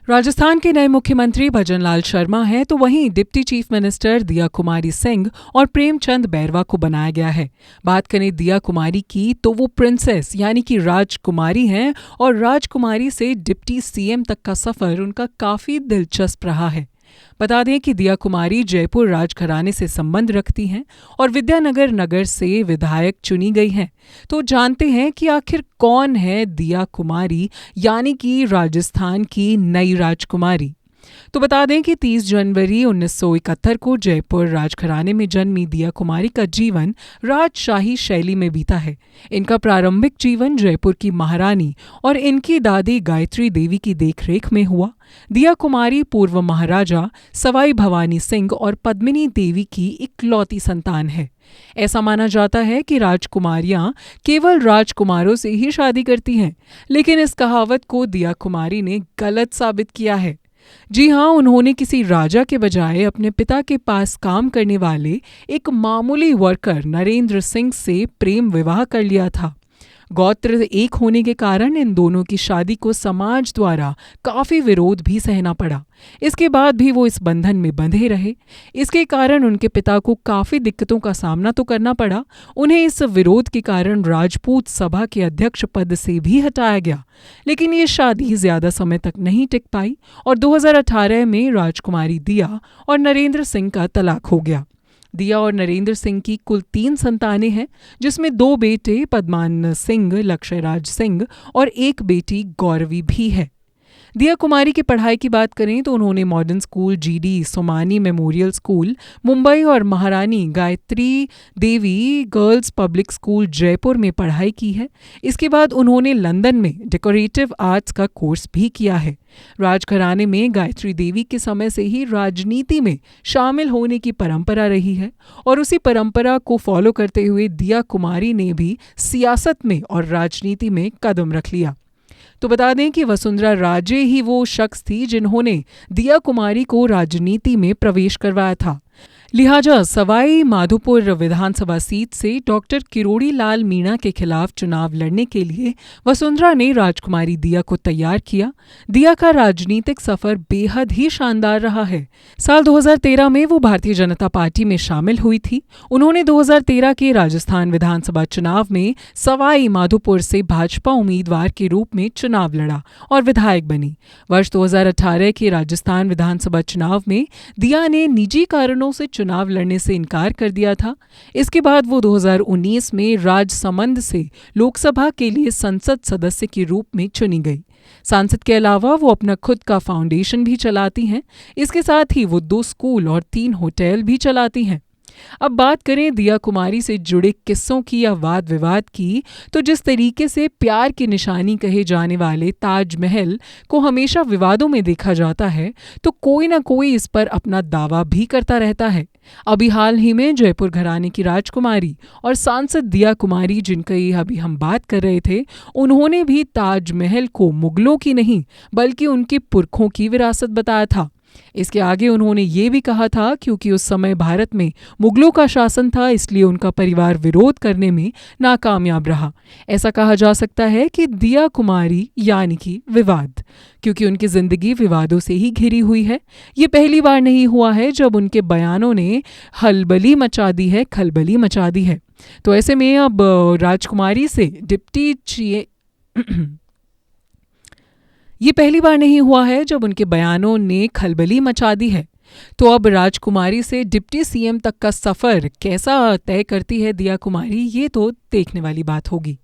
राजस्थान के नए मुख्यमंत्री भजनलाल शर्मा हैं तो वहीं डिप्टी चीफ मिनिस्टर दिया कुमारी सिंह और प्रेमचंद बैरवा को बनाया गया है। बात करें दिया कुमारी की तो वो प्रिंसेस यानी कि राजकुमारी हैं और राजकुमारी से डिप्टी सीएम तक का सफर उनका काफी दिलचस्प रहा है। बता दें कि दिया कुमारी जयपुर राजघराने से संबंध रखती हैं और विद्यानगर नगर से विधायक चुनी गई हैं। तो जानते हैं कि आखिर कौन है दिया कुमारी यानी कि राजस्थान की नई राजकुमारी। तो बता दें कि 30 जनवरी 1971 को जयपुर राजघराने में जन्मी दिया कुमारी का जीवन राजशाही शैली में बीता है। इनका प्रारंभिक जीवन जयपुर की महारानी और इनकी दादी गायत्री देवी की देखरेख में हुआ। दिया कुमारी पूर्व महाराजा सवाई भवानी सिंह और पद्मिनी देवी की इकलौती संतान है। ऐसा माना जाता है कि राजकुमारियां केवल राजकुमारों से ही शादी करती हैं, लेकिन इस कहावत को दिया कुमारी ने गलत साबित किया है। जी हां, उन्होंने किसी राजा के बजाय अपने पिता के पास काम करने वाले एक मामूली वर्कर नरेंद्र सिंह से प्रेम विवाह कर लिया था। गोत्र एक होने के कारण इन दोनों की शादी को समाज द्वारा काफी विरोध भी सहना पड़ा। इसके बाद भी वो इस बंधन में बंधे रहे। इसके कारण उनके पिता को काफी दिक्कतों का सामना तो करना पड़ा। उन्हें इस विरोध के कारण राजपूत सभा के अध्यक्ष पद से भी हटाया गया। लेकिन ये शादी ज्यादा समय तक नहीं टिक पाई और 2018 में राजकुमारी दिया और नरेंद्र सिंह का तलाक हो गया। दिया और नरेंद्र सिंह की कुल 3 संतानें हैं, जिसमें 2 बेटे पद्मान सिंह, लक्ष्यराज सिंह और एक बेटी गौरवी भी है। दिया कुमारी की पढ़ाई की बात करें तो उन्होंने modern school GD Somani memorial school Mumbai और महारानी Gayatri Devi girls public school Jaipur में पढ़ाई की है। इसके बाद उन्होंने लंदन में डेकोरेटिव आर्ट्स का कोर्स भी किया है। राजघराने में गायत्री देवी के समय से ही राजनीति में शामिल होने की परंपरा रही है और उसी परंपरा को फॉलो करते हुए दिया कुमारी ने भी सियासत में और राजनीति में कदम रख लिया। तो बता दें कि वसुंधरा राजे ही वो शख्स थी जिन्होंने दिया कुमारी को राजनीति में प्रवेश करवाया था। लिहाजा सवाई माधोपुर विधानसभा सीट से डॉक्टर किरोड़ी लाल मीणा के खिलाफ चुनाव लड़ने के लिए वसुंधरा ने राजकुमारी दिया को तैयार किया। दिया का राजनीतिक सफर बेहद ही शानदार रहा है। साल 2013 में वो भारतीय जनता पार्टी में शामिल हुई थी। उन्होंने 2013 के राजस्थान विधानसभा चुनाव में सवाई माधोपुर से भाजपा उम्मीदवार के रूप में चुनाव लड़ा और विधायक बनी। वर्ष 2018 के राजस्थान विधानसभा चुनाव में दिया ने निजी कारणों से चुनाव लड़ने से इनकार कर दिया था। इसके बाद वो 2019 में राजसमंद से लोकसभा के लिए संसद सदस्य के रूप में चुनी गई। सांसद के अलावा वो अपना खुद का फाउंडेशन भी चलाती हैं। इसके साथ ही वो 2 स्कूल और 3 होटल भी चलाती हैं। अब बात करें दिया कुमारी से जुड़े किस्सों की या वाद विवाद की, तो जिस तरीके से प्यार की निशानी कहे जाने वाले ताजमहल को हमेशा विवादों में देखा जाता है, तो कोई ना कोई इस पर अपना दावा भी करता रहता है। अभी हाल ही में जयपुर घराने की राजकुमारी और सांसद दिया कुमारी, जिनकी अभी हम बात कर रहे थे, उन्होंने भी ताजमहल को मुगलों की नहीं बल्कि उनके पुरखों की विरासत बताया था। इसके आगे उन्होंने ये भी कहा था क्योंकि उस समय भारत में मुगलों का शासन था, इसलिए उनका परिवार विरोध करने में नाकामयाब रहा। ऐसा कहा जा सकता है कि दिया कुमारी यानी कि विवाद, क्योंकि उनकी जिंदगी विवादों से ही घिरी हुई है। ये पहली बार नहीं हुआ है जब उनके बयानों ने खलबली मचा दी है। तो ऐसे में अब राजकुमारी से ये पहली बार नहीं हुआ है जब उनके बयानों ने खलबली मचा दी है। तो अब राजकुमारी से डिप्टी सीएम तक का सफर कैसा तय करती है दिया कुमारी, ये तो देखने वाली बात होगी।